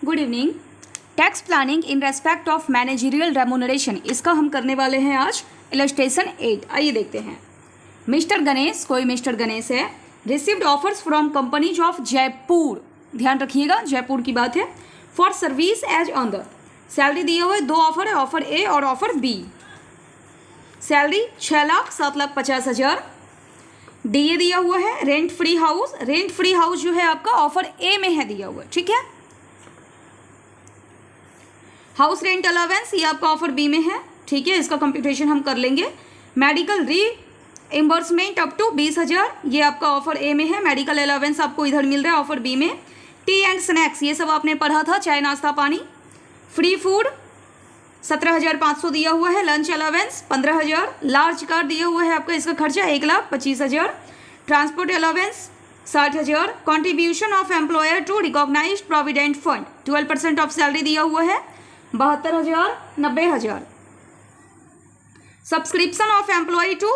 Good evening. Tax planning in respect of managerial remuneration, इसका हम करने वाले हैं आज इलस्ट्रेशन 8। आइए देखते हैं। मिस्टर गणेश, कोई मिस्टर गणेश है, received offers from companies of Jaipur, ध्यान रखिएगा जयपुर की बात है, for service as honour. Salary दिए हुए दो ऑफर है, ऑफर ए और ऑफर बी। सैलरी 6,07,50,000। डीए दिया हुआ है, rent free house. Rent free house जो है आपका ऑफर ए में है दिया हुआ, ठीक है। हाउस रेंट अलावेंस ये आपका ऑफर बी में है, ठीक है, इसका कंप्यूटेशन हम कर लेंगे। मेडिकल रीइंबर्समेंट अप टू 20,000 ये आपका ऑफर ए में है। मेडिकल अलावेंस आपको इधर मिल रहा है ऑफर बी में। टी एंड स्नैक्स ये सब आपने पढ़ा था, चाय नाश्ता पानी। फ्री फूड 17,500 दिया हुआ है। Lunch allowance 15,000। लार्ज कार दिया हुआ है आपका, इसका खर्चा 1,25,000। Transport allowance 60,000। Contribution of employer to recognised provident fund 12% of salary दिया हुआ है 72,000, 90,000। सब्सक्रिप्शन ऑफ एम्प्लॉय टू,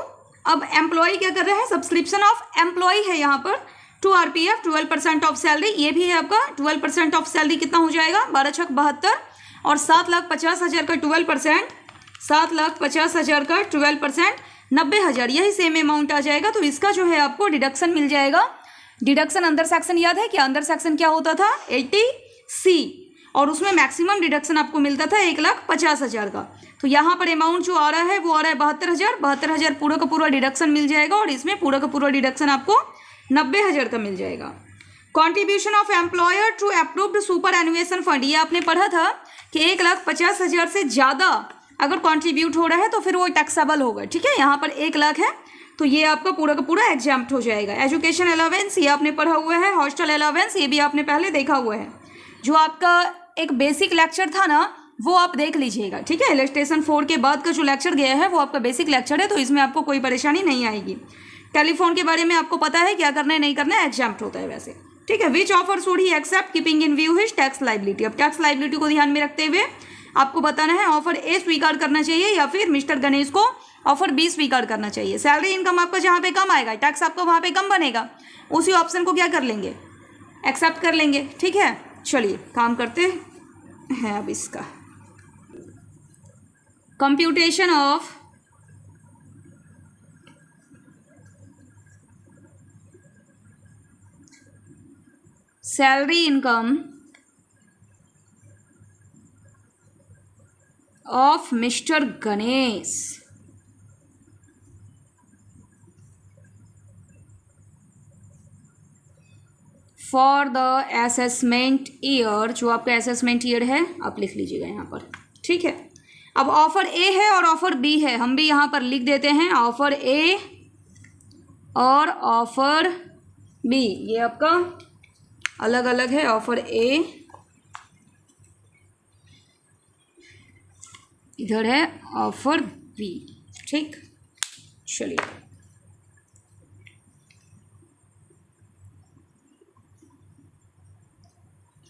अब एम्प्लॉय क्या कर रहा है, सब्सक्रिप्शन ऑफ एम्प्लॉय है यहाँ पर टू आरपीएफ 12% ऑफ सैलरी, ये भी है आपका 12% ऑफ सैलरी कितना हो जाएगा 12×6 = 72 और 7,50,000 का 12%, 7,50,000 का 12% 90,000, यही सेम अमाउंट आ जाएगा। तो इसका जो है आपको डिडक्शन मिल जाएगा। डिडक्शन अंदर सेक्शन याद है क्या, अंदर सेक्शन क्या होता था 80C और उसमें मैक्सिमम डिडक्शन आपको मिलता था 1,50,000 का। तो यहाँ पर अमाउंट जो आ रहा है वो आ रहा है 72,000, 72,000 पूरा का पूरा डिडक्शन मिल जाएगा और इसमें पूरा का पूरा डिडक्शन आपको 90,000 का मिल जाएगा। Contribution of employer to approved superannuation fund, ये आपने पढ़ा था कि 1,50,000 से ज़्यादा अगर कॉन्ट्रीब्यूट हो रहा है तो फिर वो टैक्सेबल होगा, ठीक है। यहाँ पर 1,00,000 है तो ये आपका पूरा का पूरा एग्जाम्प्ट हो जाएगा। एजुकेशन अलावेंस ये आपने पढ़ा हुआ है। हॉस्टल अलावेंस ये भी आपने पहले देखा हुआ है। जो आपका एक बेसिक लेक्चर था ना वो आप देख लीजिएगा, ठीक है। इलस्ट्रेशन 4 के बाद का जो लेक्चर गया है वो आपका बेसिक लेक्चर है, तो इसमें आपको कोई परेशानी नहीं आएगी। टेलीफोन के बारे में आपको पता है क्या करना है नहीं करना है, एग्जाम्प्ट होता है वैसे, ठीक है। Which offer should he accept keeping in view his tax liability, अब टैक्स लाइबिलिटी को ध्यान में रखते हुए आपको बताना है ऑफर ए स्वीकार करना चाहिए या फिर मिस्टर गणेश को ऑफर बी स्वीकार करना चाहिए। सैलरी इनकम आपका जहाँ पे कम आएगा, टैक्स आपका वहाँ पे कम बनेगा, उसी ऑप्शन को क्या कर लेंगे, एक्सेप्ट कर लेंगे, ठीक है। चलिए काम करते हैं अब इसका computation of salary income of mister Ganesh for the assessment year, जो आपका असेसमेंट ईयर है आप लिख लीजिएगा यहाँ पर, ठीक है। अब ऑफर ए है और ऑफर बी है, हम भी यहाँ पर लिख देते हैं ऑफर ए और ऑफर बी, ये आपका अलग अलग है। ऑफर ए इधर है, ऑफर बी, ठीक। चलिए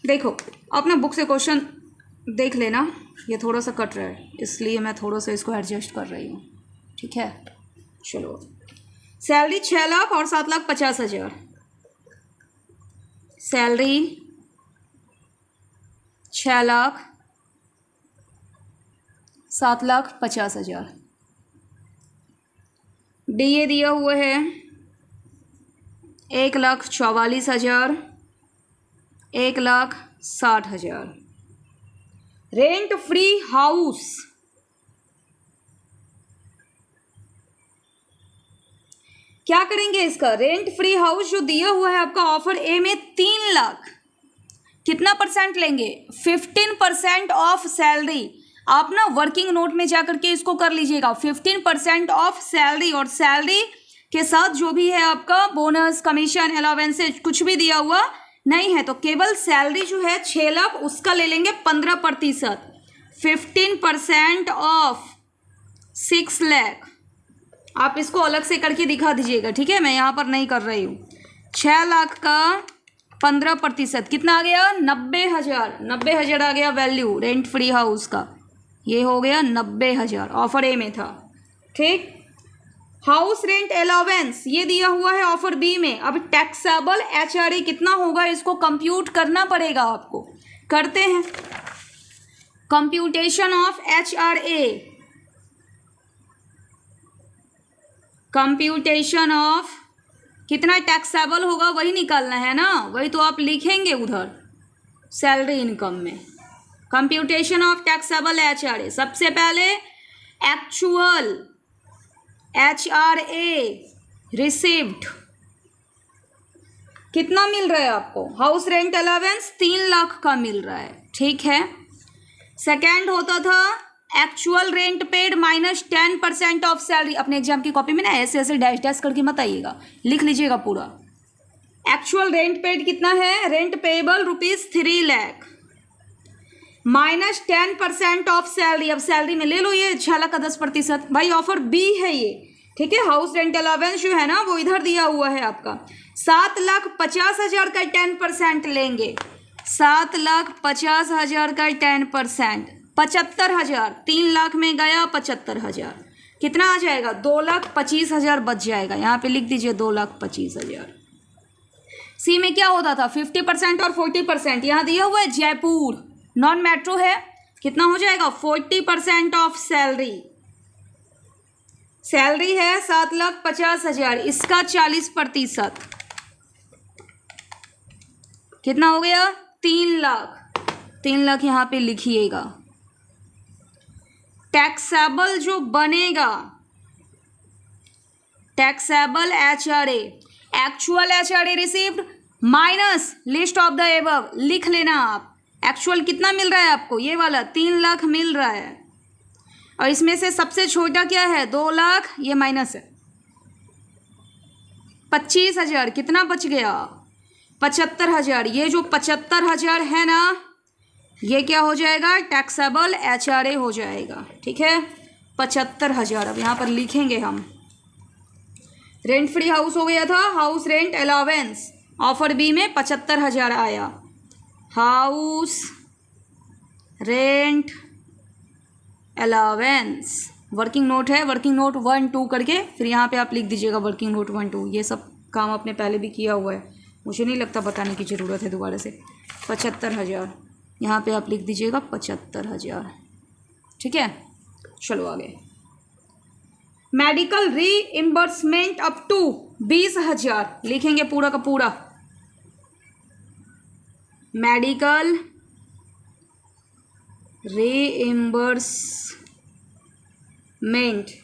देखो अपना बुक से क्वेश्चन देख लेना, ये थोड़ा सा कट रहा है इसलिए मैं थोड़ा सा इसको एडजस्ट कर रही हूँ, ठीक है। चलो सैलरी 6,00,000 और 7,50,000। सैलरी 6,00,000 7,50,000। डीए दिया हुआ है 1,44,000, 1,60,000। रेंट फ्री हाउस क्या करेंगे इसका, रेंट फ्री हाउस जो दिया हुआ है आपका ऑफर ए में 3,00,000, कितना परसेंट लेंगे 15% ऑफ सैलरी। आप ना वर्किंग नोट में जाकर के इसको कर लीजिएगा 15% ऑफ सैलरी, और सैलरी के साथ जो भी है आपका बोनस कमीशन अलावेंसेज कुछ भी दिया हुआ नहीं है, तो केवल सैलरी जो है 6,00,000 उसका ले लेंगे 15%, 15% ऑफ 6,00,000। आप इसको अलग से करके दिखा दीजिएगा, ठीक है, मैं यहाँ पर नहीं कर रही हूँ। 6,00,000 का 15% कितना आ गया 90,000, 90,000 आ गया वैल्यू रेंट फ्री हाउस का, ये हो गया 90,000 ऑफर ए में था, ठीक। हाउस रेंट अलावेंस ये दिया हुआ है ऑफर बी में। अब टैक्सेबल एचआरए कितना होगा इसको कंप्यूट करना पड़ेगा आपको। करते हैं। Computation of HRA, computation of कितना टैक्सेबल होगा वही निकालना है ना, वही तो आप लिखेंगे उधर सैलरी इनकम में। कंप्यूटेशन ऑफ टैक्सेबल HRA, सबसे पहले एक्चुअल HRA रिसीव्ड कितना मिल रहा है आपको, हाउस रेंट अलावेंस 3 लाख का मिल रहा है, ठीक है। सेकेंड होता था actual rent paid minus 10% of salary. अपने एग्जाम की कॉपी में ना ऐसे ऐसे डैश डैश करके मत आइएगा, लिख लीजिएगा पूरा। एक्चुअल रेंट पेड कितना है, rent payable ₹3 lakh minus 10% of salary. अब सैलरी में ले लो ये 6 लाख का 10%, भाई ऑफर बी है ये, ठीक है। हाउस रेंट अलावेंस जो है ना वो इधर दिया हुआ है आपका 7,50,000 का 10% लेंगे, 7,50,000 का 10%, 75,000, 3 लाख में गया 75,000, कितना आ जाएगा, 2,25,000 बच जाएगा। यहाँ पे लिख दीजिए 2,25,000। सी में क्या होता था 50% और 40%, यहाँ दिया हुआ है जयपुर नॉन मेट्रो है, कितना हो जाएगा 40% ऑफ सैलरी। सैलरी है 7,50,000, इसका 40% कितना हो गया 3 लाख। 3 लाख यहाँ पे लिखिएगा। टैक्सेबल जो बनेगा, taxable HRA, actual HRA received minus list of the above, लिख लेना आप। एक्चुअल कितना मिल रहा है आपको, ये वाला 3 लाख मिल रहा है, और इसमें से सबसे छोटा क्या है 2 लाख, ये माइनस है 25,000, कितना बच गया 75,000। ये जो 75,000 है ना ये क्या हो जाएगा, टैक्सेबल HRA हो जाएगा, ठीक है। 75,000 अब यहाँ पर लिखेंगे हम। रेंट फ्री हाउस हो गया था, house rent allowance offer B में 75,000 आया। House rent allowance working note है, वर्किंग नोट 1 2 करके फिर यहाँ पे आप लिख दीजिएगा वर्किंग नोट 1 2। ये सब काम आपने पहले भी किया हुआ है, मुझे नहीं लगता बताने की ज़रूरत है दोबारा से। 75,000 यहाँ पे आप लिख दीजिएगा 75,000, ठीक है। चलो आगे। मेडिकल रीइंबर्समेंट अप टू 20,000 लिखेंगे पूरा का पूरा। मेडिकल रीइंबर्समेंट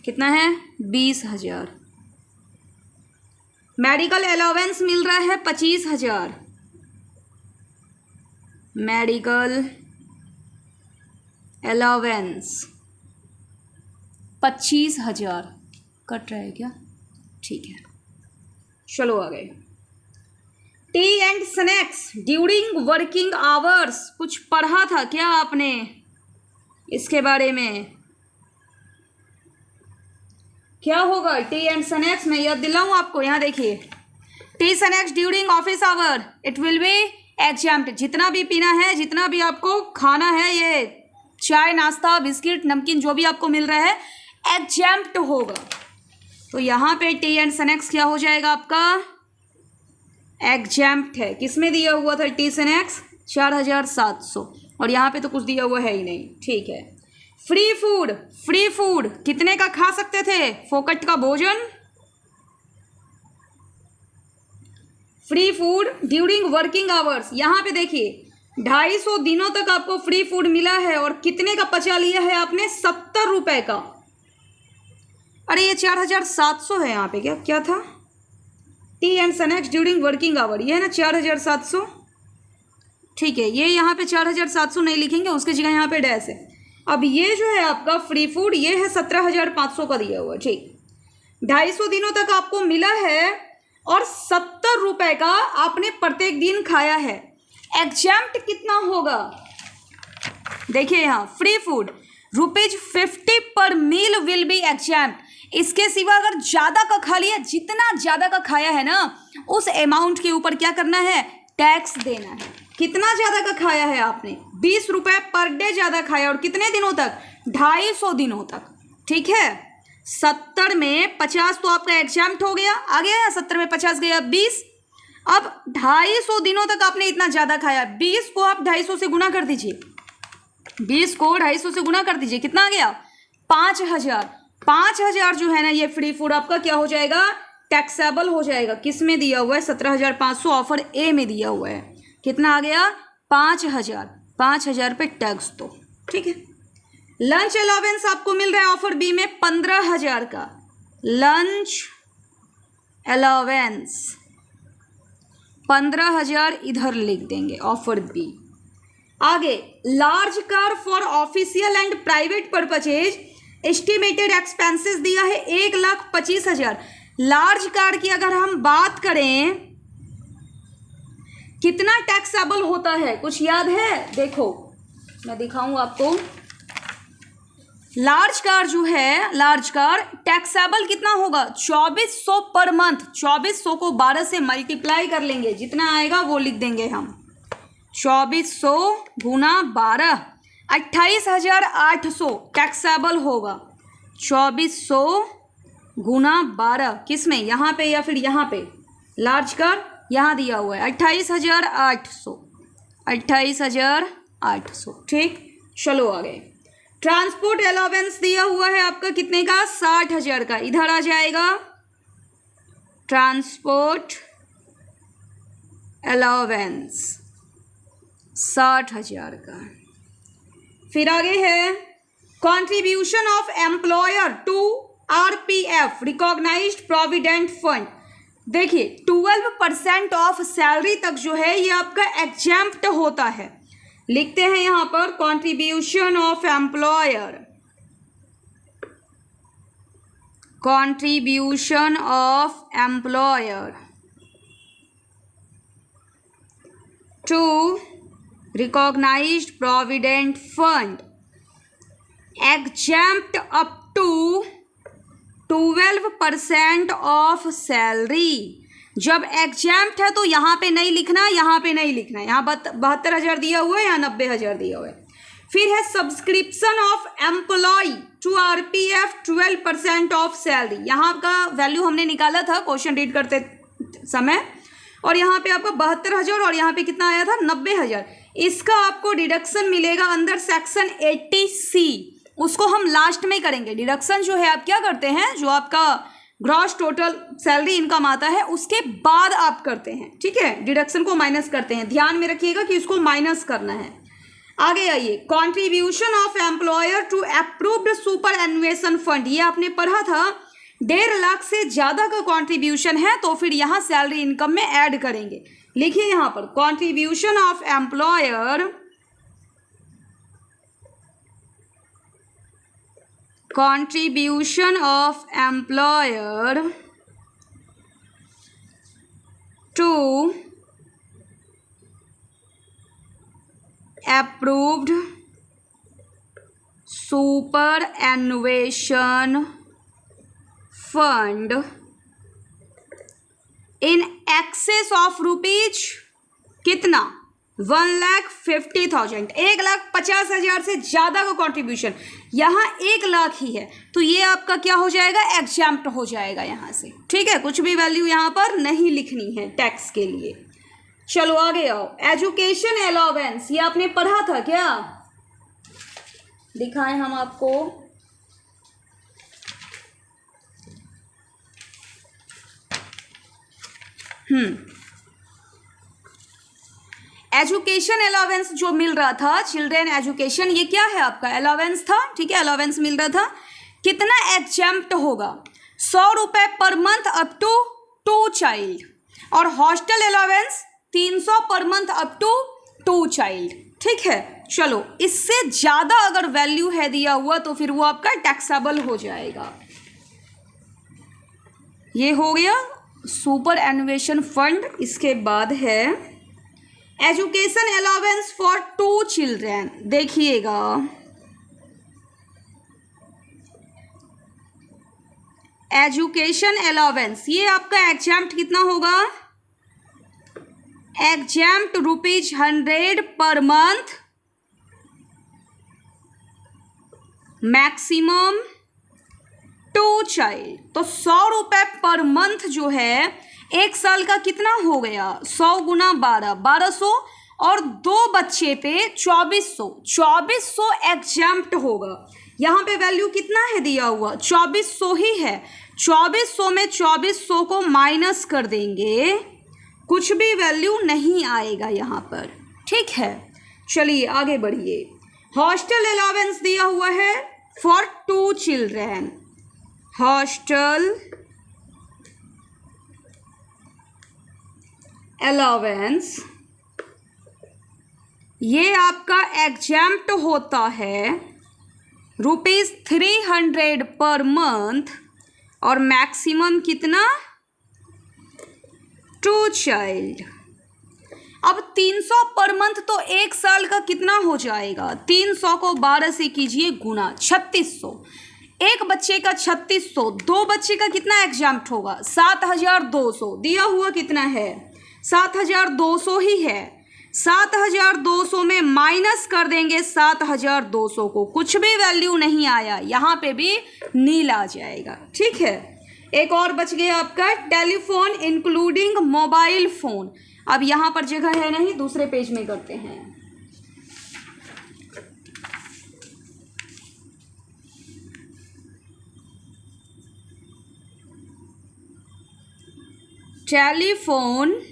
कितना है 20,000। मेडिकल अलावेंस मिल रहा है 25,000। मेडिकल अलावेंस 25,000 कट रहा है क्या, ठीक है। चलो आ गए। T and snacks during working hours, कुछ पढ़ा था क्या आपने इसके बारे में, क्या होगा टी एंड स्नैक्स, मैं याद दिलाऊं आपको। यहाँ देखिए tea snacks during office hour it will be exempt. जितना भी पीना है, जितना भी आपको खाना है, ये चाय नाश्ता बिस्किट नमकीन जो भी आपको मिल रहा है एग्जैम्प्ट होगा। तो यहाँ पे टी एंड स्नैक्स क्या हो जाएगा आपका एग्जैम्प्ट है। किसमें दिया हुआ था टी स्नैक्स 4,700, और यहाँ पे तो कुछ दिया हुआ है ही नहीं, ठीक है। फ्री फूड, फ्री फूड कितने का खा सकते थे, फोकट का भोजन। Free food during working hours, यहाँ पे देखिए 250 दिनों तक आपको फ्री फूड मिला है, और कितने का पचा लिया है आपने 70 रुपए का। अरे ये 4,700 है यहाँ पे, क्या क्या था T and snacks during working hour, ये है ना 4,700, ठीक है। ये यहाँ पे 4,700 नहीं लिखेंगे, उसकी जगह यहाँ पे डैश है। अब ये जो है आपका फ्री फूड ये है 17,500 का दिया हुआ, ठीक। 250 दिनों तक आपको मिला है और 70 रुपए का आपने प्रत्येक दिन खाया है। एग्जैम्प्ट कितना होगा देखिए यहाँ फ्री फूड ₹50 पर मील विल बी एग्जैम्प्ट। इसके सिवा अगर ज़्यादा का खा लिया, जितना ज़्यादा का खाया है ना उस अमाउंट के ऊपर क्या करना है टैक्स देना है। कितना ज़्यादा का खाया है आपने 20 रुपये पर डे ज़्यादा खाया, और कितने दिनों तक 250 दिनों तक, ठीक है। 70 में 50 तो आपका एग्जैम्प्ट हो गया, आ गया 70 में 50 गया 20। अब 250 दिनों तक आपने इतना ज़्यादा खाया, 20 को आप 250 से गुना कर दीजिए, 20 को 250 से गुना कर दीजिए, कितना आ गया 5000। 5000 जो है ना ये फ्री फूड आपका क्या हो जाएगा, टैक्सेबल हो जाएगा। किस में दिया हुआ है, 17,500 ऑफर ए में दिया हुआ है। कितना आ गया 5000, 5000 पे टैक्स दो, ठीक है। लंच अलावेंस आपको मिल रहा है ऑफर बी में 15,000 का लंच अलावेंस, 15,000 इधर लिख देंगे ऑफर बी। आगे large car for official and private purposes estimated expenses दिया है 1,25,000। लार्ज कार की अगर हम बात करें कितना टैक्सेबल होता है, कुछ याद है? देखो मैं दिखाऊं आपको। लार्ज कार जो है, लार्ज कार टैक्सेबल कितना होगा 2400 पर मंथ। 2400 को 12 से मल्टीप्लाई कर लेंगे, जितना आएगा वो लिख देंगे हम। 2400 गुना 12 28,800 टैक्सेबल होगा। 2400 गुना 12 किस में, यहाँ पे या फिर यहाँ पे? लार्ज कार यहाँ दिया हुआ है 28,800, 28,800, ठीक। चलो आगे। ट्रांसपोर्ट अलावेंस दिया हुआ है आपका कितने का, 60,000 का। इधर आ जाएगा ट्रांसपोर्ट अलावेंस 60,000 का। फिर आगे है contribution of employer to RPF recognised provident fund. देखिए 12% ऑफ सैलरी तक जो है ये आपका एग्जैम्प्ट होता है। लिखते हैं यहां पर contribution of employer, contribution of employer to recognised provident fund exempt up to 12% of salary. जब एग्जैम्प्ट है तो यहाँ पे नहीं लिखना, यहाँ पे नहीं लिखना। यहाँ 72,000 दिया हुआ है, यहाँ 90,000 दिया हुआ है। फिर है subscription of employee to RPF 12% of salary. यहाँ का वैल्यू हमने निकाला था क्वेश्चन रीड करते समय, और यहाँ पे आपका 72,000 और यहाँ पे कितना आया था 90,000। इसका आपको डिडक्शन मिलेगा अंदर सेक्शन 80C, उसको हम लास्ट में करेंगे। डिडक्शन जो है आप क्या करते हैं, जो आपका ग्रॉस टोटल सैलरी इनकम आता है उसके बाद आप करते हैं, ठीक है। डिडक्शन को माइनस करते हैं, ध्यान में रखिएगा कि इसको माइनस करना है। आगे आइए, contribution of employer to approved superannuation fund. ये आपने पढ़ा था 1.5 लाख से ज़्यादा का कॉन्ट्रीब्यूशन है तो फिर यहाँ सैलरी इनकम में ऐड करेंगे। लिखिए यहाँ पर contribution of employer, contribution of employer to approved superannuation fund in excess of rupees कितना 1,50,000, 1,50,000 से ज़्यादा का कॉन्ट्रीब्यूशन। यहाँ 1 लाख ही है तो ये आपका क्या हो जाएगा, एग्जैम्प्ट हो जाएगा यहाँ से, ठीक है। कुछ भी वैल्यू यहाँ पर नहीं लिखनी है टैक्स के लिए। चलो आगे आओ। एजुकेशन अलावेंस, ये आपने पढ़ा था क्या, दिखाएं हम आपको। एजुकेशन अलावेंस जो मिल रहा था, चिल्ड्रेन एजुकेशन, ये क्या है आपका अलावेंस था, ठीक है। अलावेंस मिल रहा था, कितना एग्जैम्प्ट होगा 100 रुपये per month up to 2 child, और hostel allowance 300 per month up to 2 child, ठीक है। चलो इससे ज़्यादा अगर वैल्यू है दिया हुआ तो फिर वो आपका टैक्सेबल हो जाएगा। ये हो गया सुपर एनुएशन फंड। इसके बाद है एजुकेशन अलावेंस फॉर 2 चिल्ड्रेन। देखिएगा एजुकेशन अलावेंस, ये आपका एग्जैम्प्ट कितना होगा, एग्जैम्प्ट ₹100 पर मंथ, मैक्सिमम 2 चाइल्ड। तो 100 रुपये पर मंथ जो है एक साल का कितना हो गया, 100 गुना 12, 1200, और 2 बच्चे पे 2400, 2400 एग्जाम्प्ट होगा। यहाँ पे वैल्यू कितना है दिया हुआ, 2400 ही है। 2400 में 2400 को माइनस कर देंगे, कुछ भी वैल्यू नहीं आएगा यहाँ पर, ठीक है। चलिए आगे बढ़िए। हॉस्टल अलावेंस दिया हुआ है फॉर 2 चिल्ड्रेन, हॉस्टल अलावेंस ये आपका एग्जाम्प्ट होता है ₹300 पर मंथ, और मैक्सिमम कितना, 2 चाइल्ड। अब 300 पर मंथ तो एक साल का कितना हो जाएगा, 300 को 12 से कीजिए गुना, 3600। एक बच्चे का 3600, 2 बच्चे का कितना एग्जाम्प्ट होगा, 7200। दिया हुआ कितना है, 7200 ही है। 7200 में माइनस कर देंगे 7200 को, कुछ भी वैल्यू नहीं आया, यहाँ पे भी नील आ जाएगा, ठीक है। एक और बच गया आपका टेलीफोन इंक्लूडिंग मोबाइल फोन। अब यहाँ पर जगह है नहीं, दूसरे पेज में करते हैं। Telephone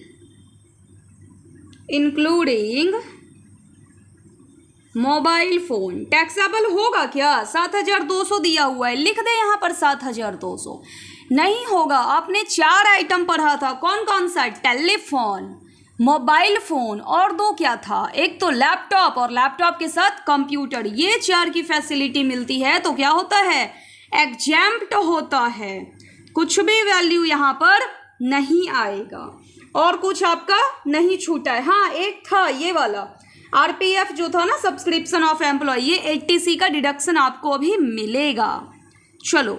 including mobile phone taxable होगा क्या, 7200 दिया हुआ है, लिख दे यहाँ पर 7200। नहीं होगा, आपने 4 आइटम पढ़ा था, कौन कौन सा, टेलीफोन, मोबाइल फ़ोन, और 2 क्या था, एक तो लैपटॉप, और लैपटॉप के साथ कंप्यूटर, ये 4 की फैसिलिटी मिलती है तो क्या होता है, एग्जाम्प्ट होता है, कुछ भी वैल्यू यहाँ पर नहीं आएगा। और कुछ आपका नहीं छूटा है। हाँ एक था ये वाला आरपीएफ जो था ना, सब्सक्रिप्शन ऑफ एम्प्लॉय, ये 80C का डिडक्शन आपको अभी मिलेगा। चलो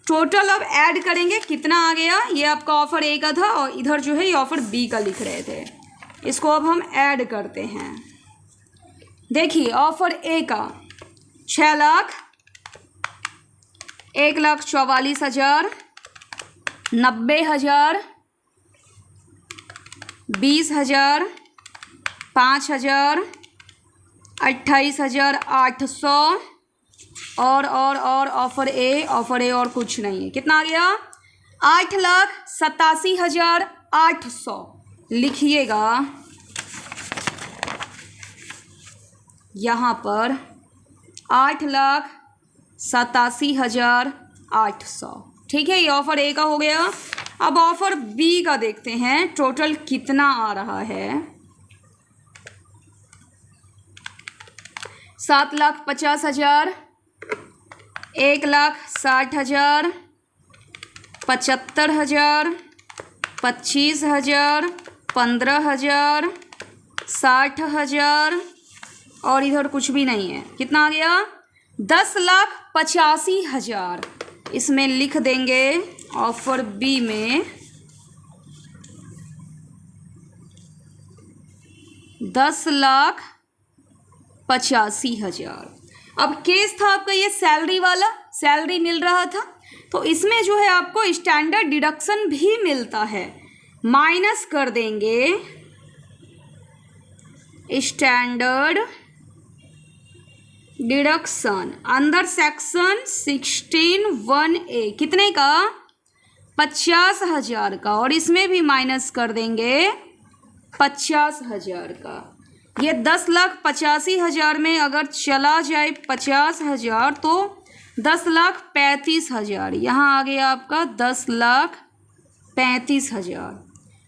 टोटल अब ऐड करेंगे, कितना आ गया, ये आपका ऑफर ए का था और इधर जो है ये ऑफर बी का लिख रहे थे, इसको अब हम ऐड करते हैं। देखिए ऑफर ए का 6 लाख, 1,44,000, 90,000, 20,000, 5,000, 28,800 और ऑफर ए और कुछ नहीं है। कितना आ गया, 8,87,800 लिखिएगा यहाँ पर, 8,87,800, ठीक है। ये ऑफर ए का हो गया। अब ऑफर बी का देखते हैं टोटल कितना आ रहा है। 7,50,000, 1,60,000, 75,000, 25,000, 15,000, 60,000 और इधर कुछ भी नहीं है। कितना आ गया, 10,85,000। इसमें लिख देंगे ऑफर बी में 10,85,000। अब केस था आपका ये सैलरी वाला, सैलरी मिल रहा था तो इसमें जो है आपको स्टैंडर्ड डिडक्शन भी मिलता है, माइनस कर देंगे स्टैंडर्ड डिडक्शन अंदर सेक्शन 16(1)(a) कितने का, 50,000 का, और इसमें भी माइनस कर देंगे 50,000 का। ये 10,85,000 में अगर चला जाए 50,000 तो 10,35,000, यहाँ आ गया आपका 10,35,000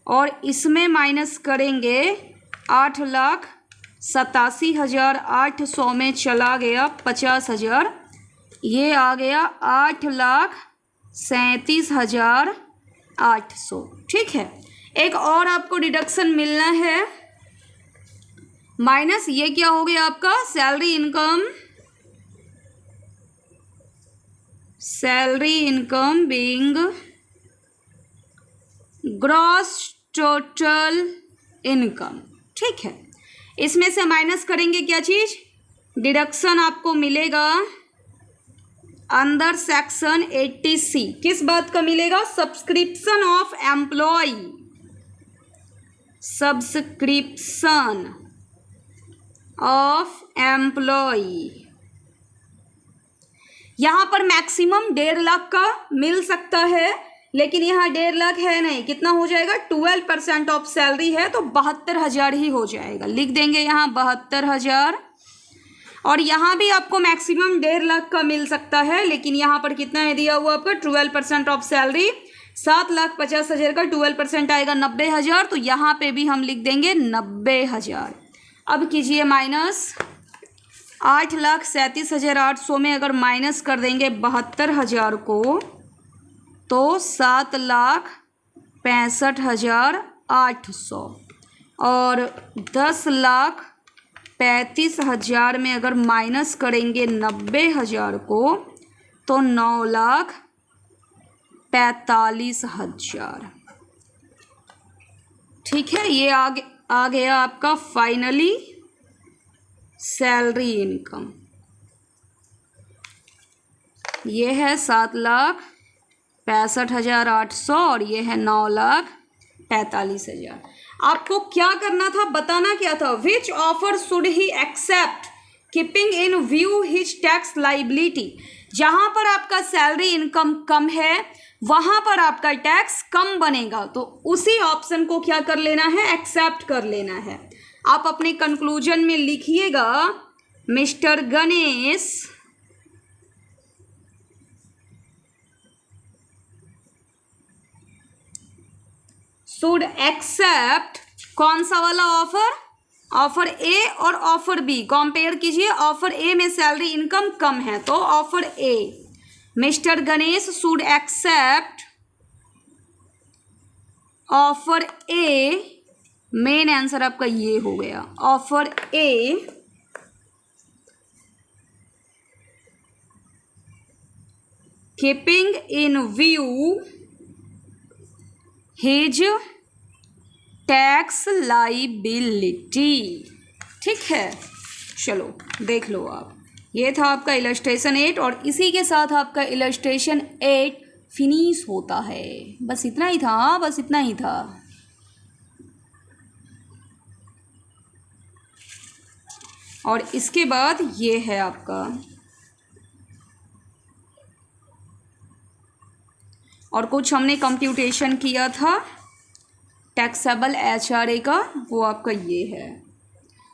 और इसमें माइनस करेंगे 8,87,800 में चला गया 50,000, ये आ गया 8,37,800, ठीक है। एक और आपको डिडक्शन मिलना है माइनस, ये क्या हो गया आपका salary income being gross total income, ठीक है। इसमें से माइनस करेंगे क्या चीज़, डिडक्शन आपको मिलेगा अंडर सेक्शन 80C किस बात का मिलेगा? Subscription of employee, subscription of employee. यहाँ पर मैक्सिमम 1.5 लाख का मिल सकता है, लेकिन यहाँ 1.5 लाख है नहीं, कितना हो जाएगा? 12% ऑफ सैलरी है तो 72,000 ही हो जाएगा। लिख देंगे यहाँ 72,000। और यहाँ भी आपको मैक्सिमम 1.5 लाख का मिल सकता है, लेकिन यहाँ पर कितना है दिया हुआ आपका? 12% ऑफ सैलरी, 7,50,000 का 12% आएगा 90,000, तो यहाँ पे भी हम लिख देंगे 90,000। अब कीजिए माइनस, 8,37,800 में अगर माइनस कर देंगे 72,000 को तो 7,65,800, और 10,35,000 में अगर माइनस करेंगे 90,000 को तो 9,45,000। ठीक है, ये आ गया आपका फाइनली सैलरी इनकम। ये है 7,65,800 और ये है 9,45,000। आपको क्या करना था, बताना क्या था? Which offer should he accept keeping in view his tax liability. जहाँ पर आपका सैलरी इनकम कम है वहाँ पर आपका टैक्स कम बनेगा, तो उसी ऑप्शन को क्या कर लेना है? एक्सेप्ट कर लेना है। आप अपने कंक्लूजन में लिखिएगा, मिस्टर गणेश शुड एक्सेप्ट कौन सा वाला ऑफर? ऑफर ए और ऑफर बी कंपेयर कीजिए। ऑफर ए में सैलरी इनकम कम है तो offer A, mister Ganesh should accept offer A. Main answer आपका ये हो गया, offer A keeping in view his tax liability. ठीक है, चलो देख लो आप। ये था आपका इलस्ट्रेशन 8 और इसी के साथ आपका इलस्ट्रेशन 8 फिनिश होता है। बस इतना ही था, बस इतना ही था। और इसके बाद ये है आपका, और कुछ हमने कंप्यूटेशन किया था टैक्सेबल HRA का, वो आपका ये है।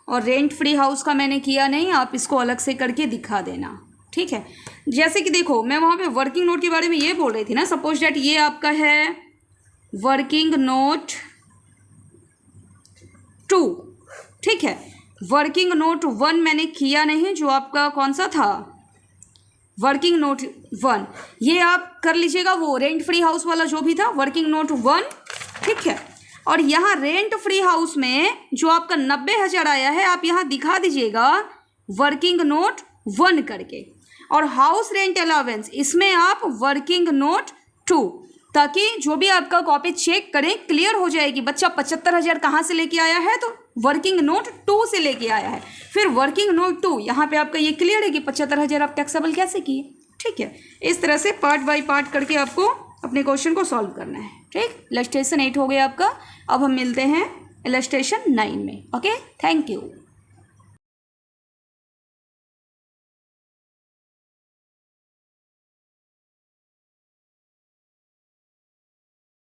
और रेंट फ्री हाउस का मैंने किया नहीं, आप इसको अलग से करके दिखा देना। ठीक है, जैसे कि देखो मैं वहाँ पे वर्किंग नोट के बारे में ये बोल रही थी ना। सपोज डैट ये आपका है वर्किंग नोट 2। ठीक है, वर्किंग नोट 1 मैंने किया नहीं, जो आपका कौन सा था? Working note 1। ये आप कर लीजिएगा, वो रेंट फ्री हाउस वाला जो भी था वर्किंग नोट 1। ठीक है, और यहाँ रेंट फ्री हाउस में जो आपका 90,000 आया है, आप यहाँ दिखा दीजिएगा वर्किंग नोट 1 करके। और हाउस रेंट अलाउंस इसमें आप वर्किंग नोट 2, ताकि जो भी आपका कॉपी चेक करें क्लियर हो जाए कि बच्चा 75,000 कहाँ से लेके आया है, तो वर्किंग नोट 2 से लेके आया है। फिर वर्किंग नोट 2 यहाँ पे आपका ये क्लियर है कि 75,000 आप टैक्सेबल कैसे किए। ठीक है, इस तरह से पार्ट बाय पार्ट करके आपको अपने क्वेश्चन को सॉल्व करना है। ठीक, इलस्ट्रेशन 8 हो गया आपका। अब हम मिलते हैं इलस्ट्रेशन 9 में। Okay, thank you.